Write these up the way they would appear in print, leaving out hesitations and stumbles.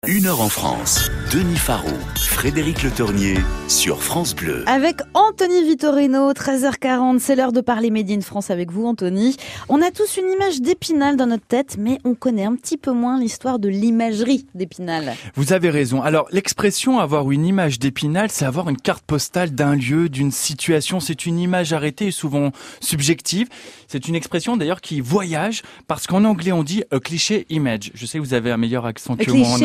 Une heure en France, Denis Farou, Frédéric Le Tournier sur France Bleu. Avec Anthony Vittorino, 13h40, c'est l'heure de parler Made in France avec vous Anthony. On a tous une image d'Épinal dans notre tête, mais on connaît un petit peu moins l'histoire de l'imagerie d'Épinal. Vous avez raison. Alors l'expression avoir une image d'Épinal, c'est avoir une carte postale d'un lieu, d'une situation. C'est une image arrêtée et souvent subjective. C'est une expression d'ailleurs qui voyage parce qu'en anglais on dit a cliché image. Je sais que vous avez un meilleur accent que moi.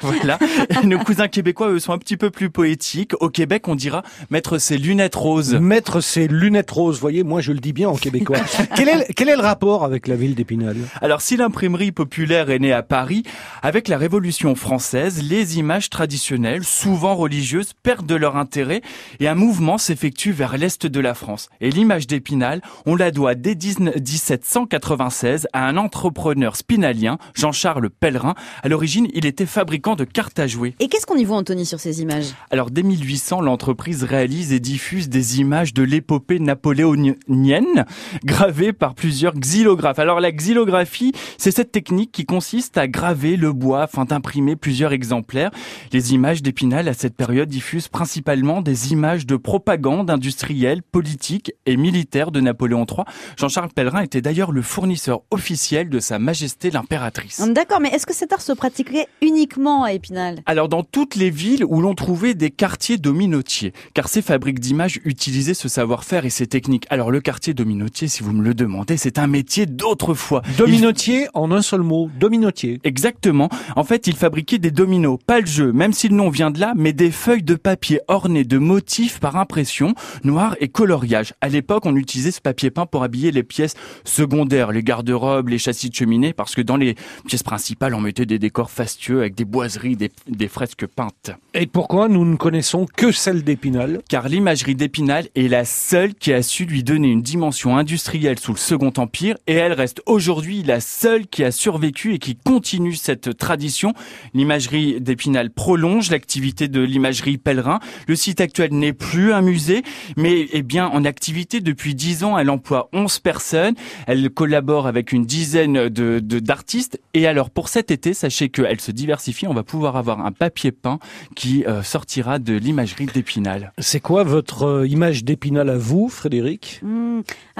Voilà. Et nos cousins québécois, eux, sont un petit peu plus poétiques. Au Québec, on dira mettre ses lunettes roses. Mettre ses lunettes roses, voyez, moi je le dis bien en québécois. Quel est le rapport avec la ville d'Épinal ? Alors, si l'imprimerie populaire est née à Paris, avec la Révolution française, les images traditionnelles, souvent religieuses, perdent de leur intérêt et un mouvement s'effectue vers l'est de la France. Et l'image d'Épinal, on la doit dès 1796 à un entrepreneur spinalien, Jean-Charles Pellerin. À l'origine, il était fabricant de cartes à jouer. Et qu'est-ce qu'on y voit, Anthony, sur ces images ? Alors, dès 1800, l'entreprise réalise et diffuse des images de l'épopée napoléonienne, gravées par plusieurs xylographes. Alors, la xylographie, c'est cette technique qui consiste à graver le bois afin d'imprimer plusieurs exemplaires. Les images d'Épinal, à cette période, diffusent principalement des images de propagande industrielle, politique et militaire de Napoléon III. Jean-Charles Pellerin était d'ailleurs le fournisseur officiel de Sa Majesté l'impératrice. D'accord, mais est-ce que cet art se pratiquait uniquement à Épinal ? Alors dans toutes les villes où l'on trouvait des quartiers dominotiers, car ces fabriques d'images utilisaient ce savoir-faire et ces techniques. Alors le quartier dominotier, si vous me le demandez, c'est un métier d'autrefois. Dominotier en un seul mot, dominotier. Exactement. En fait, ils fabriquaient des dominos, pas le jeu, même si le nom vient de là, mais des feuilles de papier ornées de motifs par impression, noir et coloriage. À l'époque, on utilisait ce papier peint pour habiller les pièces secondaires, les garde-robes, les châssis de cheminée, parce que dans les pièces principales, on mettait des décors fastueux avec des boiseries, des fresques peintes. Et pourquoi nous ne connaissons que celle d'Épinal ? Car l'imagerie d'Épinal est la seule qui a su lui donner une dimension industrielle sous le Second Empire et elle reste aujourd'hui la seule qui a survécu et qui continue cette tradition. L'imagerie d'Épinal prolonge l'activité de l'imagerie Pellerin. Le site actuel n'est plus un musée, mais est bien en activité depuis 10 ans. Elle emploie 11 personnes. Elle collabore avec une dizaine d'artistes. Et alors pour cet été, sachez qu'elle se diversifie. On va pouvoir avoir un papier peint qui sortira de l'imagerie d'Épinal. C'est quoi votre image d'Épinal à vous, Frédéric ?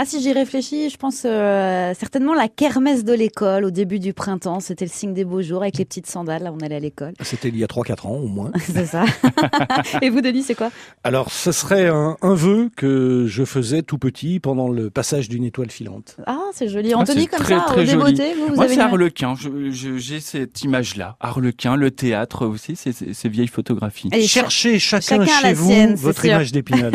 Si j'y réfléchis, je pense certainement la kermesse de l'école au début du printemps. C'était le signe des beaux jours avec les petites sandales, là on allait à l'école. C'était il y a 3-4 ans au moins. C'est ça. Et vous, Denis, c'est quoi ? Alors, ce serait un vœu que je faisais tout petit pendant le passage d'une étoile filante. Ah, c'est joli. Anthony, c'est comme très, ça, très au débeauté, vous Moi, avez c'est une... Harlequin. J'ai cette image-là. Harlequin, le théâtre aussi, ces vieilles photographies. Allez, Cherchez chacun chacun a chez la vous sienne, c'est votre sûr. image d'Épinal.